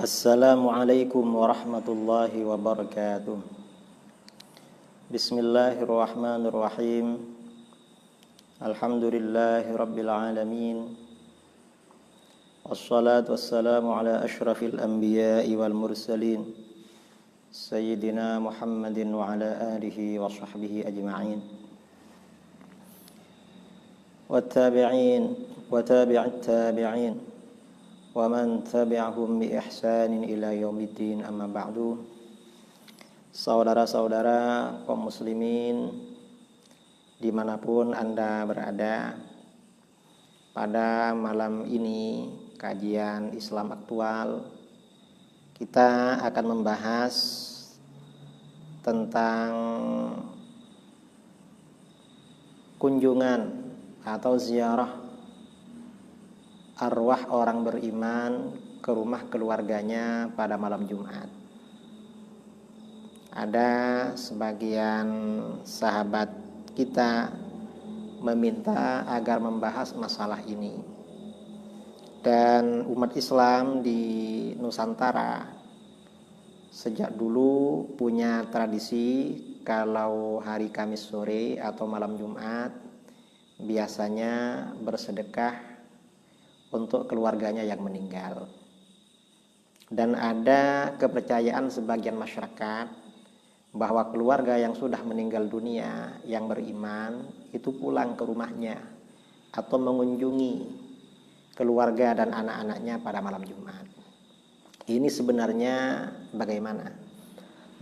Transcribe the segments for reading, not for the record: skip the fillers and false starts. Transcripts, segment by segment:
Assalamualaikum warahmatullahi wabarakatuh. Bismillahirrahmanirrahim. Alhamdulillahi rabbil alamin. Wassalatu wassalamu ala asyrafil anbiya'i wal mursalin Sayyidina Muhammadin wa ala alihi wa sahbihi ajma'in Wattabi'in wa tabi'at tabi'in wa man tabi'ahum bi ihsanin ila yaumiddin, amma ba'du. Saudara-saudara kaum muslimin dimanapun Anda berada, pada malam ini kajian Islam aktual kita akan membahas tentang kunjungan atau ziarah arwah orang beriman ke rumah keluarganya pada malam Jumat. Ada sebagian sahabat kita meminta agar membahas masalah ini. Dan umat Islam di Nusantara sejak dulu punya tradisi kalau hari Kamis sore atau malam Jumat biasanya bersedekah untuk keluarganya yang meninggal. Dan ada kepercayaan sebagian masyarakat bahwa keluarga yang sudah meninggal dunia yang beriman itu pulang ke rumahnya atau mengunjungi keluarga dan anak-anaknya pada malam Jumat. Ini sebenarnya bagaimana?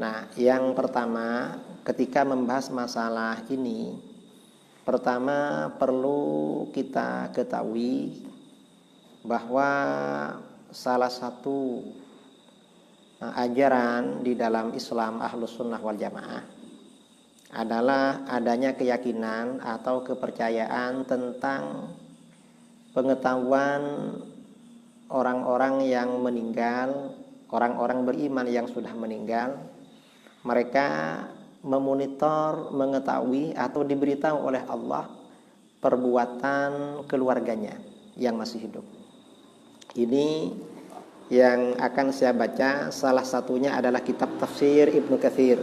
Nah, yang pertama ketika membahas masalah ini, pertama perlu kita ketahui bahwa salah satu ajaran di dalam Islam Ahlus Sunnah wal Jamaah adalah adanya keyakinan atau kepercayaan tentang pengetahuan orang-orang yang meninggal, orang-orang beriman yang sudah meninggal. Mereka memonitor, mengetahui atau diberitahu oleh Allah perbuatan keluarganya yang masih hidup. Ini yang akan saya baca, salah satunya adalah kitab tafsir Ibnu Katsir,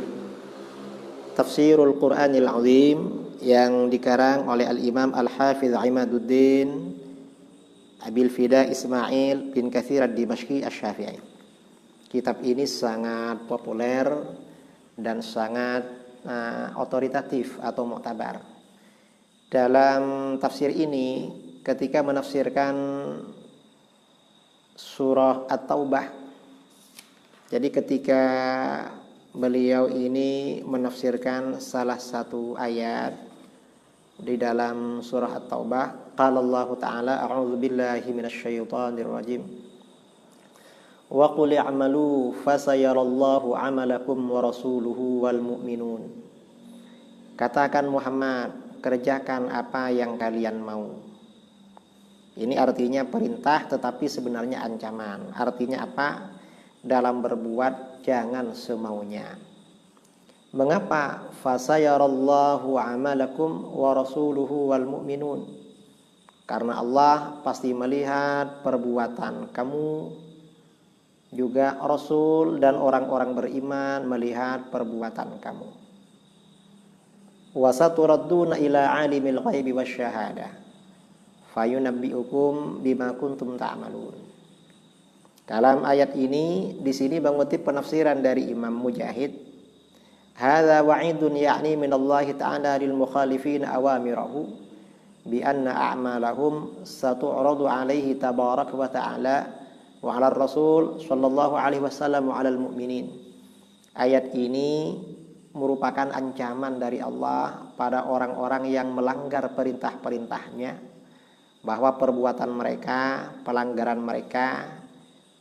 Tafsirul Qur'anil Azim, yang dikarang oleh Al-Imam Al-Hafidz Imaduddin Abil Fida Ismail bin Katsir ad-Dimashqi asy-Syafi'i. Kitab ini sangat populer dan sangat otoritatif atau muktabar. Dalam tafsir ini ketika menafsirkan surah At-Taubah, jadi ketika beliau ini menafsirkan salah satu ayat di dalam surah At-Taubah, qala Allah Ta'ala a'udzu billahi minasyaitonir rajim wa qul i'malu fasayarallahu 'amalakum wa rasuluhu wal mu'minun. Katakan Muhammad, kerjakan apa yang kalian mau. Ini artinya perintah tetapi sebenarnya ancaman. Artinya apa? Dalam berbuat jangan semaunya. Mengapa? Fasayarallahu amalakum wa rasuluhu wal mu'minun. Karena Allah pasti melihat perbuatan kamu, juga Rasul dan orang-orang beriman melihat perbuatan kamu. Wa saturadduna ila alimil ghaibi wasyahadah fayunabbi'ukum bima kuntum ta'malun. Dalam ayat ini di sini mengutip penafsiran dari Imam Mujahid, hadza wa'idun ya'ni minallahi ta'ala lil mukhalifin awamirahu bi anna a'malahum satu'radu 'alaihi tabaraka wa ta'ala wa 'ala ar-rasul sallallahu alaihi wasallam wa 'alal mu'minin. Ayat ini merupakan ancaman dari Allah pada orang-orang yang melanggar perintah-perintahnya, bahwa perbuatan mereka, pelanggaran mereka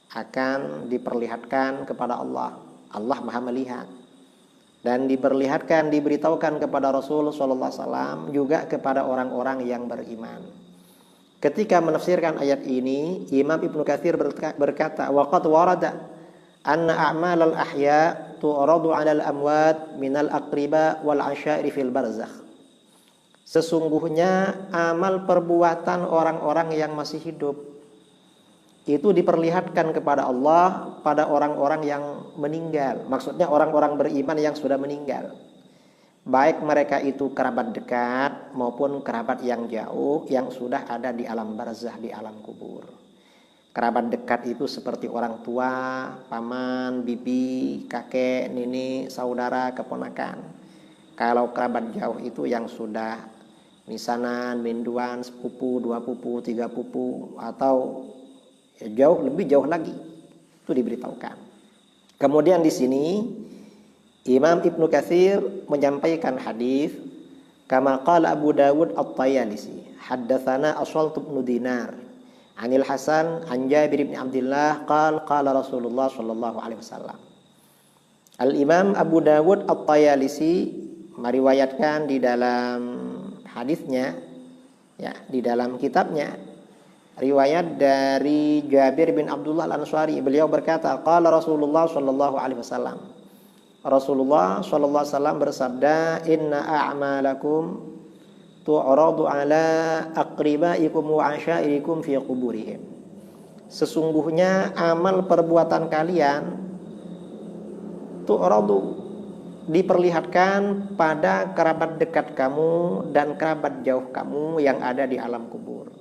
akan diperlihatkan kepada Allah. Allah Maha melihat. Dan diperlihatkan, diberitahukan kepada Rasul sallallahu alaihi wasallam, juga kepada orang-orang yang beriman. Ketika menafsirkan ayat ini, Imam Ibnu Katsir berkata, wa qad warada anna a'malal ahya tu'radu 'alal amwat minal aqriba wal 'ashairi fil barzakh. Sesungguhnya amal perbuatan orang-orang yang masih hidup itu diperlihatkan kepada Allah pada orang-orang yang meninggal. Maksudnya orang-orang beriman yang sudah meninggal. Baik mereka itu kerabat dekat maupun kerabat yang jauh yang sudah ada di alam barzah, di alam kubur. Kerabat dekat itu seperti orang tua, paman, bibi, kakek, nenek, saudara, keponakan. Kalau kerabat jauh itu yang sudah misanan, minduan, sepupu, dua pupu, tiga pupu, atau jauh, lebih jauh lagi, itu diberitahukan. Kemudian di sini Imam Ibnu Katsir menyampaikan hadis kama qala Abu Dawud At-Tayalisi haddatsana Aswalt bin Dinar Anil Hasan an Jabir bin Abdullah qala Rasulullah sallallahu alaihi wasallam. Al-Imam Abu Dawud At-Tayalisi meriwayatkan di dalam hadisnya, ya, di dalam kitabnya, riwayat dari Jabir bin Abdullah Al-Ansari. Beliau berkata, qala Rasulullah sallallahu alaihi wasallam. Rasulullah sallallahu alaihi wasallam bersabda, "Inna a'malakum tu'radu ala aqribaikum wa asyairikum fi quburihim." Sesungguhnya amal perbuatan kalian tu'radu, diperlihatkan pada kerabat dekat kamu dan kerabat jauh kamu yang ada di alam kubur.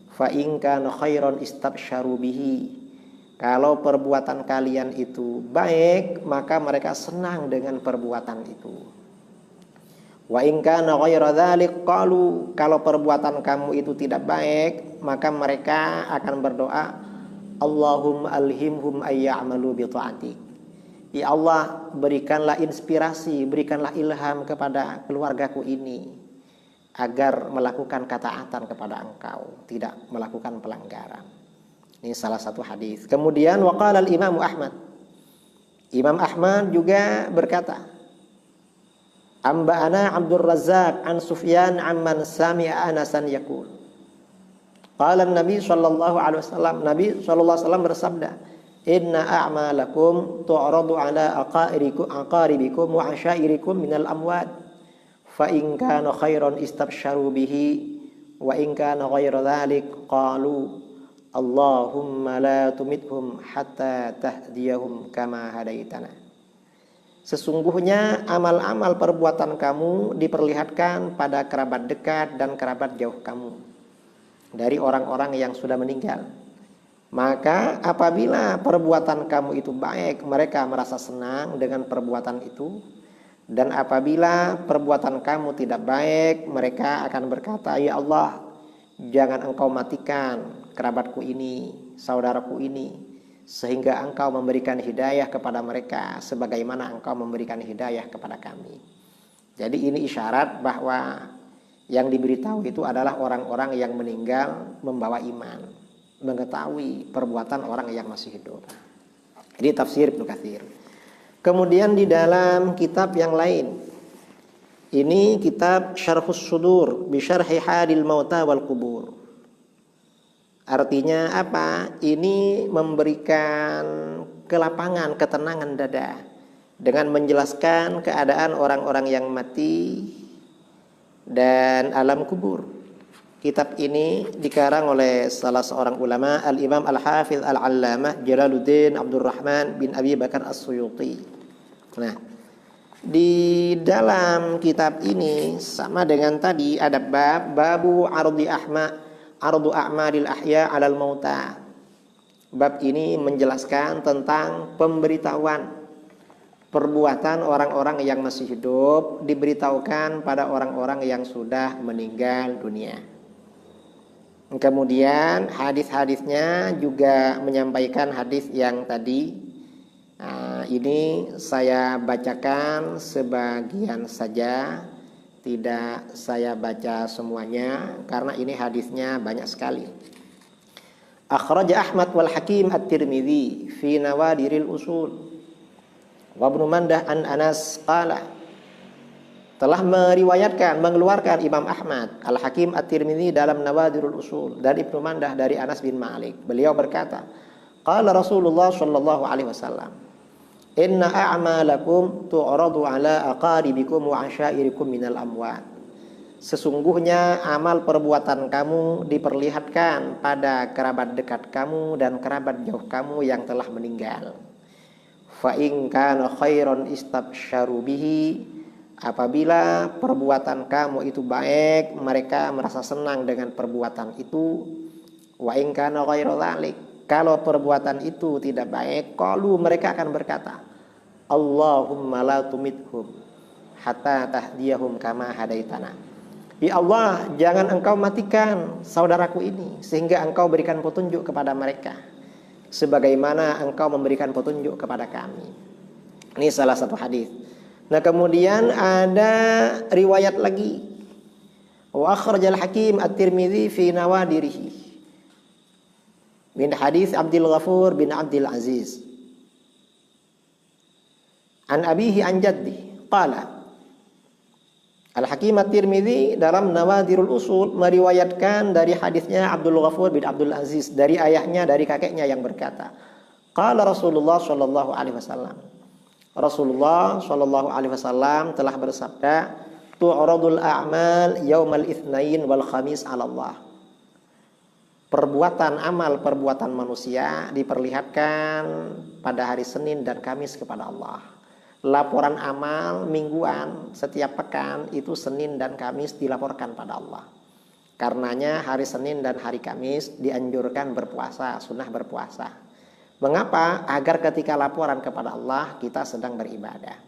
Fa in kana khairan istabsyaru bihi. Kalau perbuatan kalian itu baik, maka mereka senang dengan perbuatan itu. Wa in kana ghaira dzalik qalu, kalau perbuatan kamu itu tidak baik, maka mereka akan berdoa, Allahumma alhimhum ayya'malu bi ta'atik. Ya Allah, berikanlah inspirasi, berikanlah ilham kepada keluargaku ini agar melakukan ketaatan kepada Engkau, tidak melakukan pelanggaran. Ini salah satu hadis. Kemudian waqala al-Imam Ahmad. Imam Ahmad juga berkata, Amba'ana Abdul Razzaq an Sufyan amman sami'a Anasan yaqul. Qala Nabi sallallahu alaihi wasallam, Nabi sallallahu alaihi wasallam bersabda, "Inna a'malakum tu'radu ala aqaribikum wa asyairikum minal amwat. Fa in kana khairan istabsyaru bihi wa in kana ghaira dzalik qalu Allahumma la tumithum hatta tahdiyahum kama hadaitana." Sesungguhnya amal-amal perbuatan kamu diperlihatkan pada kerabat dekat dan kerabat jauh kamu dari orang-orang yang sudah meninggal. Maka apabila perbuatan kamu itu baik, mereka merasa senang dengan perbuatan itu. Dan apabila perbuatan kamu tidak baik, mereka akan berkata, "Ya Allah, jangan Engkau matikan kerabatku ini, saudaraku ini, sehingga Engkau memberikan hidayah kepada mereka sebagaimana Engkau memberikan hidayah kepada kami." Jadi ini isyarat bahwa yang diberitahu itu adalah orang-orang yang meninggal membawa iman, mengetahui perbuatan orang yang masih hidup. Ini tafsir Ibnu Katsir. Kemudian di dalam kitab yang lain, ini kitab Syarhus Sudur bi Syarhi Hadil Mauta wal Qubur. Artinya apa? Ini memberikan kelapangan, ketenangan dada dengan menjelaskan keadaan orang-orang yang mati dan alam kubur. Kitab ini dikarang oleh salah seorang ulama, Al-Imam Al-Hafidh Al-Allamah Jalaluddin Abdurrahman bin Abi Bakar As-Suyuti. Nah, di dalam kitab ini sama dengan tadi ada babu ardu a'malil ahya 'alal mauta. Bab ini menjelaskan tentang pemberitahuan perbuatan orang-orang yang masih hidup diberitahukan pada orang-orang yang sudah meninggal dunia. Kemudian hadis-hadisnya juga menyampaikan hadis yang tadi. Nah, ini saya bacakan sebagian saja, tidak saya baca semuanya karena ini hadisnya banyak sekali. Akhraja Ahmad wal Hakim At-Tirmidzi fi Nawadiril Usul wa Ibnu Mandah an Anas qala, telah meriwayatkan, mengeluarkan Imam Ahmad, Al-Hakim At-Tirmidzi dalam Nawadirul Usul dan Ibnu Mandah dari Anas bin Malik. Beliau berkata, qala Rasulullah sallallahu alaihi wasallam, "Inna a'malakum tu'radu ala aqaribikum wa asyairikum minal amwat." Sesungguhnya amal perbuatan kamu diperlihatkan pada kerabat dekat kamu dan kerabat jauh kamu yang telah meninggal. Fa in kana khairan istabsyaru bihi. Apabila perbuatan kamu itu baik, mereka merasa senang dengan perbuatan itu. Wa in kana ghairu dzalik. Kalau perbuatan itu tidak baik, qalu, mereka akan berkata, Allahumma la tumithum hatta tahdiyahum kama hadaitana. Ya Allah, jangan engkau matikan saudaraku ini sehingga engkau berikan petunjuk kepada mereka sebagaimana engkau memberikan petunjuk kepada kami. Ini salah satu hadis. Nah, kemudian ada riwayat lagi. Wa akhrajal Hakim At-Tirmidzi fi Nawadirihi min hadis Abdul Ghafur bin Abdul Aziz an abihi an jaddi qala. Al-Hakim At-Tirmidzi dalam Nawadirul Usul meriwayatkan dari hadisnya Abdul Ghafur bin Abdul Aziz dari ayahnya, dari kakeknya yang berkata, qala Rasulullah sallallahu alaihi wasallam. Rasulullah sallallahu alaihi wasallam telah bersabda, tu'radul a'mal yaumal itsnain wal khamis 'ala Allah. Perbuatan amal, perbuatan manusia diperlihatkan pada hari Senin dan Kamis kepada Allah. Laporan amal mingguan setiap pekan itu Senin dan Kamis dilaporkan pada Allah. Karenanya hari Senin dan hari Kamis dianjurkan berpuasa, sunnah berpuasa. Mengapa? Agar ketika laporan kepada Allah kita sedang beribadah.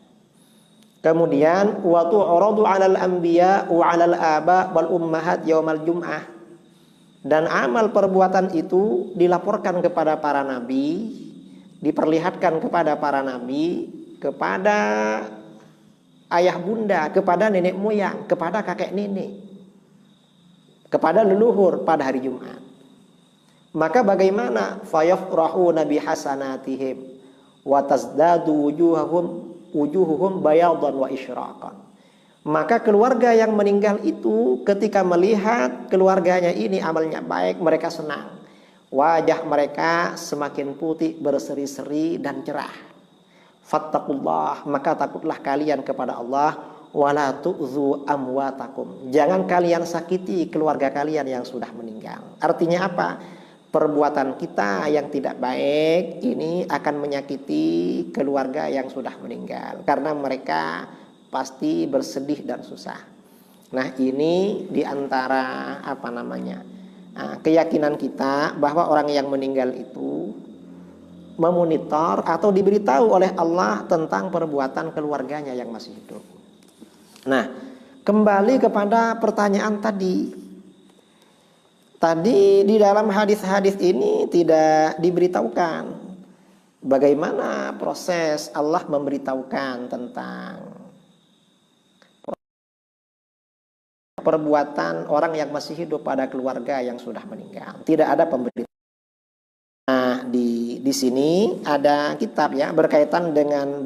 Kemudian wa tu'radu 'alal anbiya wa 'alal aba wal ummahat yaumal jum'ah. Dan amal perbuatan itu dilaporkan kepada para nabi, diperlihatkan kepada para nabi, kepada ayah bunda, kepada nenek moyang, kepada kakek nenek, kepada leluhur pada hari Jumat. Maka bagaimana? Fayafrahu nabi hasanatihim wa tazdadu wujuhuhum bayadan wa isyraqan. Maka keluarga yang meninggal itu ketika melihat keluarganya ini amalnya baik, mereka senang. Wajah mereka semakin putih, berseri-seri dan cerah. Fattaqullah, maka takutlah kalian kepada Allah, wala tu'dzu amwatakum. Jangan kalian sakiti keluarga kalian yang sudah meninggal. Artinya apa? Perbuatan kita yang tidak baik ini akan menyakiti keluarga yang sudah meninggal karena mereka pasti bersedih dan susah. Nah, ini diantara keyakinan kita bahwa orang yang meninggal itu memonitor atau diberitahu oleh Allah tentang perbuatan keluarganya yang masih hidup. Nah, kembali kepada pertanyaan tadi. Tadi di dalam hadis-hadis ini tidak diberitahukan bagaimana proses Allah memberitahukan tentang perbuatan orang yang masih hidup pada keluarga yang sudah meninggal. Tidak ada pemberitahuan. Nah, di sini ada kitab ya berkaitan dengan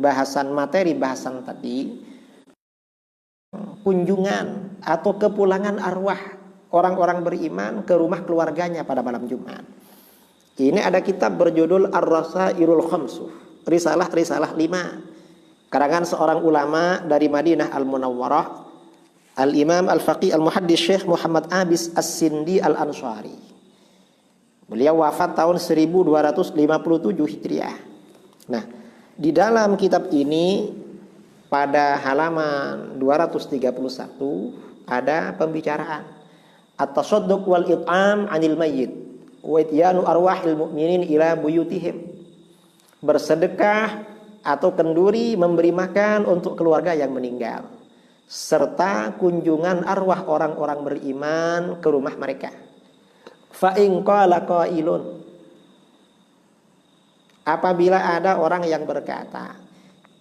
materi bahasan tadi, kunjungan atau kepulangan arwah orang-orang beriman ke rumah keluarganya pada malam Jumat. Ini ada kitab berjudul Ar-Rasailul Khamsuh, risalah 5, karangan seorang ulama dari Madinah Al-Munawwarah, Al-Imam Al-Faqih Al-Muhaddis Syekh Muhammad Abis As-Sindi Al-Ansari. Beliau wafat tahun 1257 Hijriah. Nah, di dalam kitab ini pada halaman 231 ada pembicaraan at-tasadduq wal it'am 'anil mayyit wa ityanu arwahil mu'minin ila buyutihim. Bersedekah atau kenduri memberi makan untuk keluarga yang meninggal serta kunjungan arwah orang-orang beriman ke rumah mereka. Fa in qala qailun, apabila ada orang yang berkata,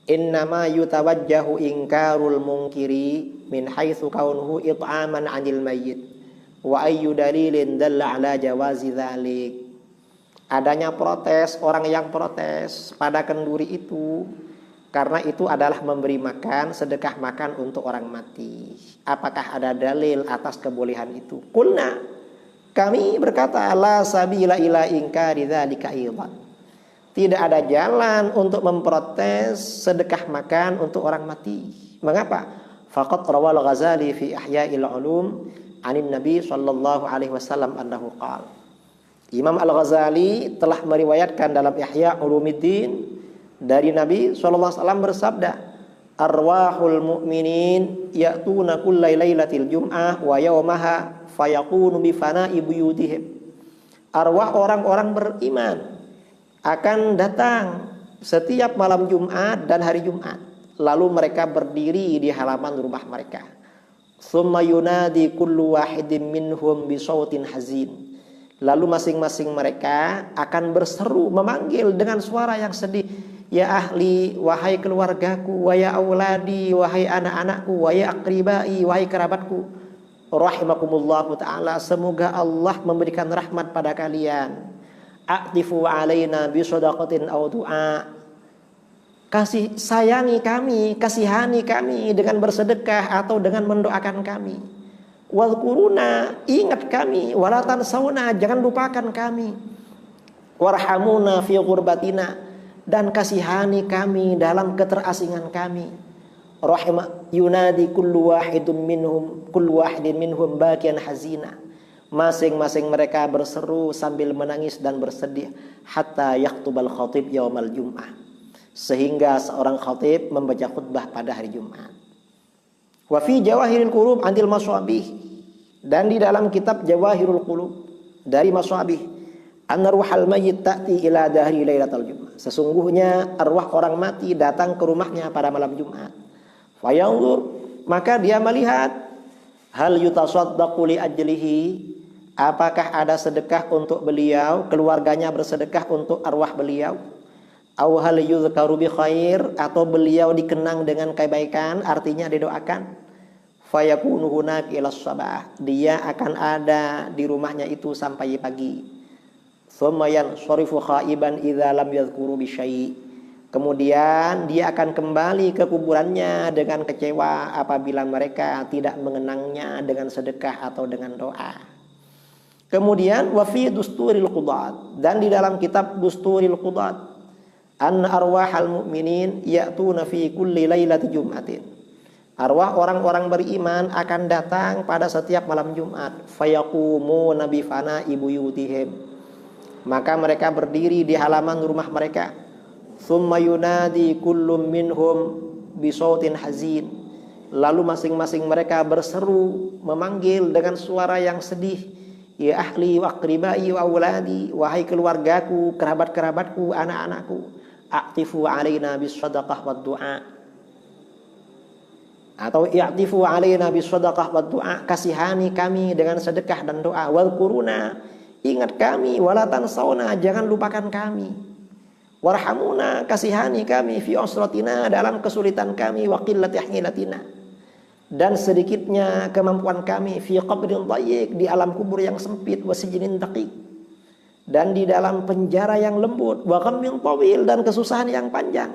innama yutawajjahu inkarul munkiri min haitsu kaunuhu it'aman 'anil mayyit wa ayyu dalilin dalla 'ala jawazi dzalik. Adanya protes, orang yang protes pada kenduri itu karena itu adalah memberi makan, sedekah makan untuk orang mati. Apakah ada dalil atas kebolehan itu? Qulna, kami berkata, la sabila ila inkari dzalika aidan. Tidak ada jalan untuk memprotes sedekah makan untuk orang mati. Mengapa? Faqad rawal Ghazali fi Ihya'il Ulum 'anin Nabi sallallahu alaihi wasallam annahu qala. Imam Al-Ghazali telah meriwayatkan dalam Ihya Ulumuddin dari Nabi sallallahu alaihi wasallam bersabda, arwahul mu'minin ya'tuna kulla lailatil jum'ah wa yawmaha fayakunu bi fana'i buyutihim. Arwah orang-orang beriman akan datang setiap malam Jumat dan hari Jumat, lalu mereka berdiri di halaman rumah mereka. Tsumma yunadi kullu wahidin minhum bi sautin hazin. Lalu masing-masing mereka akan berseru, memanggil dengan suara yang sedih. Ya ahli, wahai keluargaku, wa ya auladi, wahai anak-anakku, wa ya aqribai, wahai kerabatku. Rahimakumullahu ta'ala, semoga Allah memberikan rahmat pada kalian. A'tifu alaina bi shadaqatin aw du'a. Kasih sayangi kami, kasihani kami dengan bersedekah atau dengan mendoakan kami. Wadhkuruna, ingat kami, wala tansawna, jangan lupakan kami. Warhamuna fi ghurbatina, dan kasihani kami dalam keterasingan kami. Rahimah yunadi kullu wahidin minhum bakian hazina. Masing-masing mereka berseru sambil menangis dan bersedih. Hatta yaktubal khatib yaumal jum'ah, sehingga seorang khatib membaca khutbah pada hari Jumat. Wa fi Jawahirul Qulub anil Maswabih, dan di dalam kitab Jawahirul Qulub dari Maswabih, anna ruhal mayyit ta'ti ila dahri lailatul jum'ah, sesungguhnya arwah orang mati datang ke rumahnya pada malam Jumat. Fayanzur, maka dia melihat, hal yutasaddaqu li ajlihi, apakah ada sedekah untuk beliau, keluarganya bersedekah untuk arwah beliau. Aw hal yuzkaru bi khair, atau beliau dikenang dengan kebaikan, artinya didoakan. Fayakunu hunak ila sabah, dia akan ada di rumahnya itu sampai pagi. Tsumma yansarifu khaiban idza lam yadhkuru bi syai', kemudian dia akan kembali ke kuburannya dengan kecewa apabila mereka tidak mengenangnya dengan sedekah atau dengan doa. Kemudian wa fi Dusturil Qudat, dan di dalam kitab Dusturil Qudat, anna arwahal mu'minin ya'tuna fi kulli lailati jum'atin, arwah orang-orang beriman akan datang pada setiap malam Jumat. Fayaqumuna bi fana'i buyutihim, maka mereka berdiri di halaman rumah mereka. Tsumma yunadi kullum minhum bi sautin hazin, lalu masing-masing mereka berseru, memanggil dengan suara yang sedih. Ya ahli wa aqribai wa auladi, wahai keluargaku, kerabat-kerabatku, anak-anakku. A'tifu alaina bis shadaqah wad du'a, atau i'tifu alaina bis shadaqah wad du'a, kasihani kami dengan sedekah dan doa. Wadhkuruna, ingat kami, wala tansawna, jangan lupakan kami. Warhamuna, kasihani kami, fi usratina, dalam kesulitan kami, wa qillati hilatina, dan sedikitnya kemampuan kami, fi qabrin dayyiq, di alam kubur yang sempit, wa sijnin daqiq, dan di dalam penjara yang lembut, wa ghammin tawil, dan kesusahan yang panjang,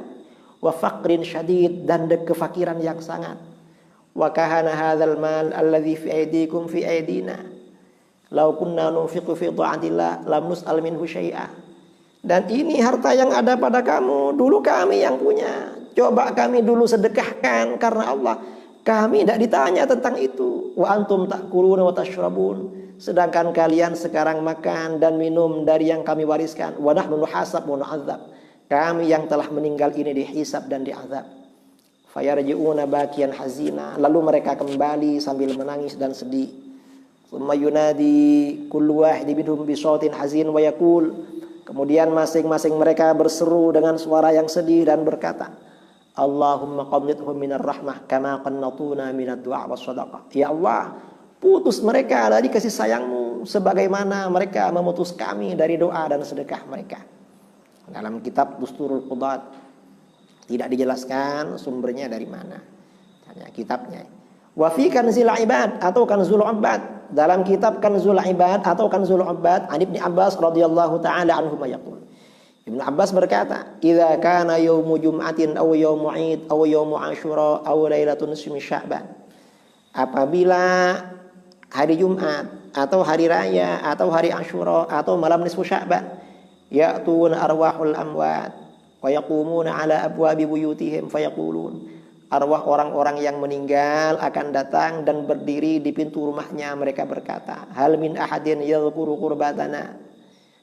wa faqrin syadid, dan kefakiran yang sangat. Wa kahana hadzal mal alladhi fi aydikum fi aydina, law kunna nunfiqu fi dha'atillah lam nus'al minhu syai'a. Dan ini harta yang ada pada kamu, dulu kami yang punya. Coba kami dulu sedekahkan karena Allah, kami tidak ditanya tentang itu. Wa antum ta'kuluna wa tashrabun, sedangkan kalian sekarang makan dan minum dari yang kami wariskan. Wa nahnu nuhasab wa nu'adzab, kami yang telah meninggal ini dihisab dan diazab. Fayarji'una bakian hazina, lalu mereka kembali sambil menangis dan sedih. Tsumma yunadi kullu wahidin minhum bi sautin hazin wa yaqul, kemudian masing-masing mereka berseru dengan suara yang sedih dan berkata, Allahumma qannithhum minar rahmah kama qannatuna minad du'a was shadaqah. Ya Allah, putus mereka dari kasih sayangmu sebagaimana mereka memutus kami dari doa dan sedekah mereka. Dalam kitab Dusturul Qudat tidak dijelaskan sumbernya dari mana, hanya kitabnya. Wa fi Kanzil Ibad atau Kanzul Ibad, dalam kitab Kanzul Ibad atau Kanzul Ibad, an Ibnu Abbas radhiyallahu taala anhu yaqul, Ibnu Abbas berkata, idza kana yaumu jum'atin aw yaumu 'id aw yaumu asyura aw lailatun nisfi Sya'ban, apabila hari Jumat atau hari raya atau hari Asyura atau malam nisfu Sya'ban, ya'tuna arwahul amwat wa yaqumuna ala abwabi buyutihim fayaqulun, arwah orang-orang yang meninggal akan datang dan berdiri di pintu rumahnya. Mereka berkata, hal min ahadin yadhkuru qurbatana,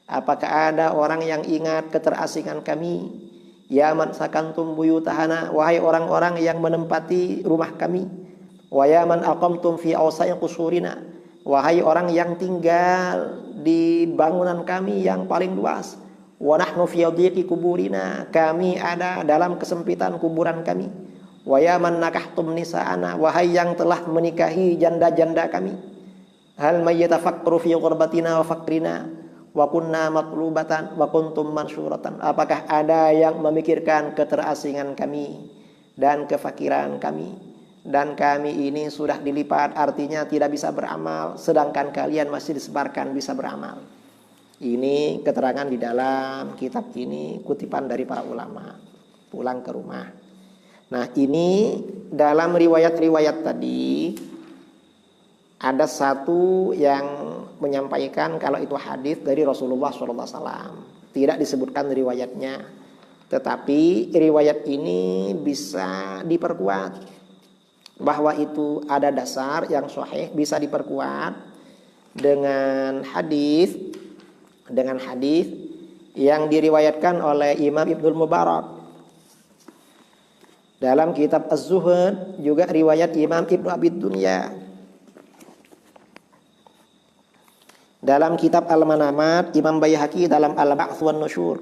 apakah ada orang yang ingat keterasingan kami? Ya man sakantum buyutahana, wahai orang-orang yang menempati rumah kami. Wa ya man aqamtum fi awsa'i qusurina, wahai orang yang tinggal di bangunan kami yang paling luas. Wa nahnu fi dhiqi kuburina, kami ada dalam kesempitan kuburan kami. Wa ya man nakahtum nisa'ana, wahai yang telah menikahi janda-janda kami. Hal may yatafakkaru fi ghurbatina wa fakrina wa kunna matlubatan wa kuntum mansyuratan, apakah ada yang memikirkan keterasingan kami dan kefakiran kami, dan kami ini sudah dilipat, artinya tidak bisa beramal, sedangkan kalian masih disebarkan bisa beramal. Ini keterangan di dalam kitab ini, kutipan dari para ulama. Pulang ke rumah. Nah, ini dalam riwayat-riwayat tadi ada satu yang menyampaikan kalau itu hadis dari Rasulullah SAW. Tidak disebutkan riwayatnya, tetapi riwayat ini bisa diperkuat bahwa itu ada dasar yang sahih, bisa diperkuat dengan hadis yang diriwayatkan oleh Imam Ibnul Mubarak. Dalam kitab Az-Zuhud juga riwayat Imam Ibnu Abid Dunya. Dalam kitab Al-Manamat Imam Baihaqi dalam Al-Ba'ts wan Nusyur.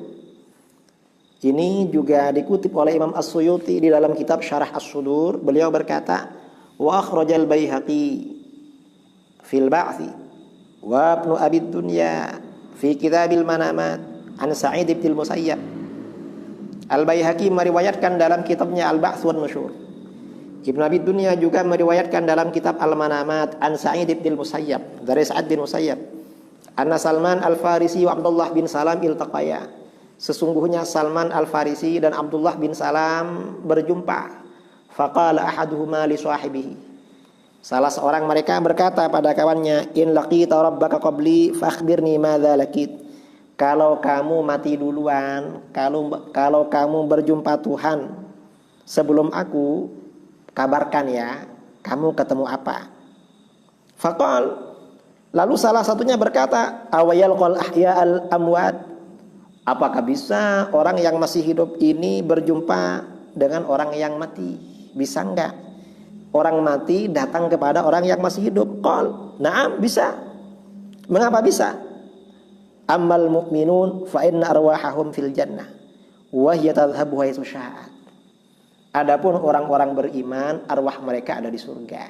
Ini juga dikutip oleh Imam As-Suyuti di dalam kitab Syarah As-Sudur. Beliau berkata, wa akhrajal Baihaqi fil Ba'thi wa Ibnu Abid Dunya fi Kitabil Manamat an Sa'id bin Musayyab. Al-Baihaqi meriwayatkan dalam kitabnya Al-Ba'ts wan Nusyur. Ibnu Abi Dunya juga meriwayatkan dalam kitab Al-Manamat an Sa'id bin Musayyab, dari Sa'id bin Musayyab, anna Salman Al-Farisi wa Abdullah bin Salam iltaqaya, sesungguhnya Salman Al-Farisi dan Abdullah bin Salam berjumpa. Faqala ahaduhuma li sahibihi, salah seorang mereka berkata pada kawannya, in laqita rabbaka qabli fa akhbirni madza laqit, kalau kamu mati duluan, kalau kamu berjumpa Tuhan sebelum aku, kabarkan ya, kamu ketemu apa? Faqal, lalu salah satunya berkata, awayal qal ahya al amwat, apakah bisa orang yang masih hidup ini berjumpa dengan orang yang mati? Bisa enggak orang mati datang kepada orang yang masih hidup? Qal, na'am, bisa. Mengapa bisa? Ammal mu'minun fa inna arwahahum fil jannah wa hiya tadhhabu haitsu sya'at. Adapun orang-orang beriman, arwah mereka ada di surga.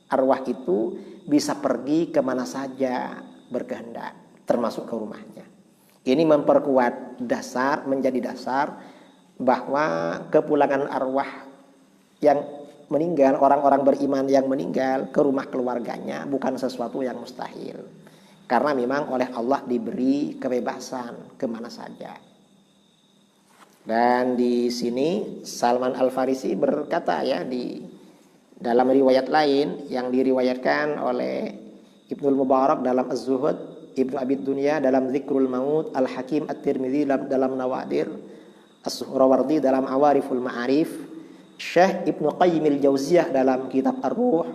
Arwah itu bisa pergi kemana saja berkehendak, termasuk ke rumahnya. Ini memperkuat dasar, menjadi dasar bahwa kepulangan arwah yang meninggal, orang-orang beriman yang meninggal ke rumah keluarganya bukan sesuatu yang mustahil. Karena memang oleh Allah diberi kebebasan kemana saja. Dan di sini Salman Al-Farisi berkata ya, di dalam riwayat lain yang diriwayatkan oleh Ibnul Mubarak dalam Az-Zuhud, Ibnu Abid Dunya dalam Zikrul Maut, Al-Hakim At-Tirmidzi dalam Nawadir, As-Suhrawardi dalam Awariful Ma'arif, Syekh Ibnu Qayyim Al-Jauziyah dalam kitab Ar-Ruh,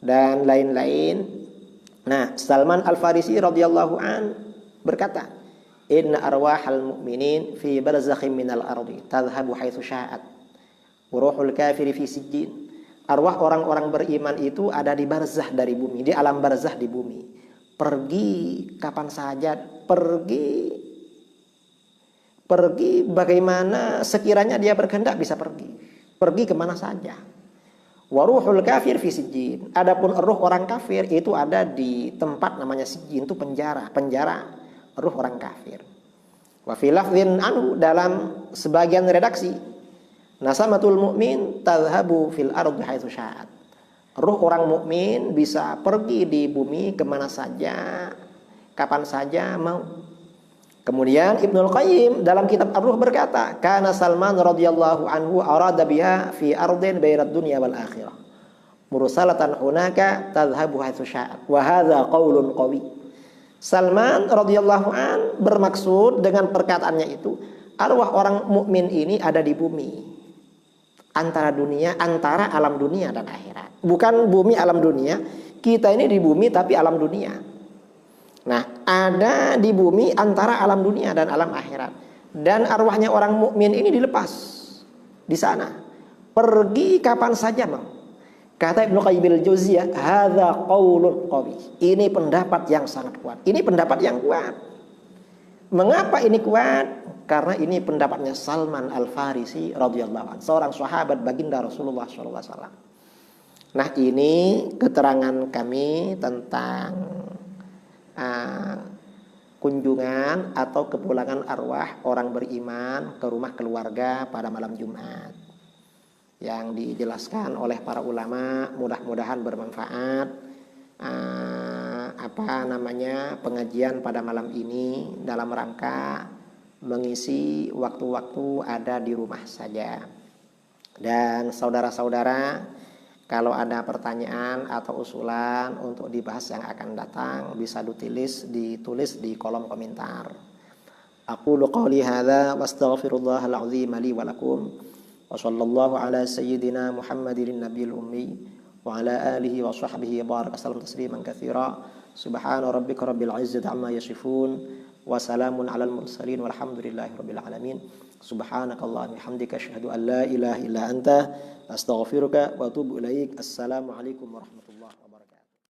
dan lain-lain. Nah, Salman Al-Farisi radhiyallahu an berkata, inna arwahal mu'minin fi barzakhin minal ardi tadhhabu haitsu sya'at wa ruhul kafiri fi sijjin. Arwah orang-orang beriman itu ada di barzah dari bumi, di alam barzah di bumi. Pergi kapan saja, pergi bagaimana sekiranya dia berkehendak bisa pergi kemana saja. Waruhul kafir fi sijjin. Adapun ruh orang kafir itu ada di tempat namanya sijjin, itu penjara ruh orang kafir. Wa fi lafdhin anhu, dalam sebagian redaksi, nasamatul mu'min tadhhabu fil ardi haitsu sya'at. Ruh orang mukmin bisa pergi di bumi kemana saja, kapan saja mau. Kemudian Ibnul Qayyim dalam kitab Ar-Ruh berkata, kana Salman radhiyallahu anhu arada biha fi ardin bainad dunya wal akhirah mursalatan hunaka tadhhabu haitsu sya'at wa hadza qaulun qawi. Salman radhiyallahu an bermaksud dengan perkataannya itu, arwah orang mukmin ini ada di bumi. antara alam dunia dan akhirat. Bukan bumi alam dunia, kita ini di bumi tapi alam dunia. Nah, ada di bumi antara alam dunia dan alam akhirat. Dan arwahnya orang mukmin ini dilepas di sana. Pergi kapan saja mau. Kata Ibnu Qayyim al-Jauziyah, hadza qaulun qawi. Ini pendapat yang sangat kuat. Ini pendapat yang kuat. Mengapa ini kuat? Karena ini pendapatnya Salman Al-Farisi radhiyallahu anhu, seorang sahabat baginda Rasulullah sallallahu alaihi wasallam. Nah, ini keterangan kami tentang kunjungan atau kepulangan arwah orang beriman ke rumah keluarga pada malam Jumat yang dijelaskan oleh para ulama. Mudah-mudahan bermanfaat pengajian pada malam ini dalam rangka mengisi waktu-waktu ada di rumah saja. Dan saudara-saudara, kalau ada pertanyaan atau usulan untuk dibahas yang akan datang, bisa ditulis di kolom komentar. Aqulu qawli hadza wa astaghfirullahal azim li wa lakum. Wa sallallahu ala sayyidina Muhammadin nabiyil ummi wa ala alihi wa sahbihi baraka sallam tasliman katsira. Subhana rabbika rabbil izzati amma yasifun wa salamun alal mursalin walhamdulillahi rabbil alamin. Subhanakallahumma hamdika asyhadu an la ilaha illa anta astaghfiruka wa atubu ilaik. Assalamualaikum warahmatullahi wabarakatuh.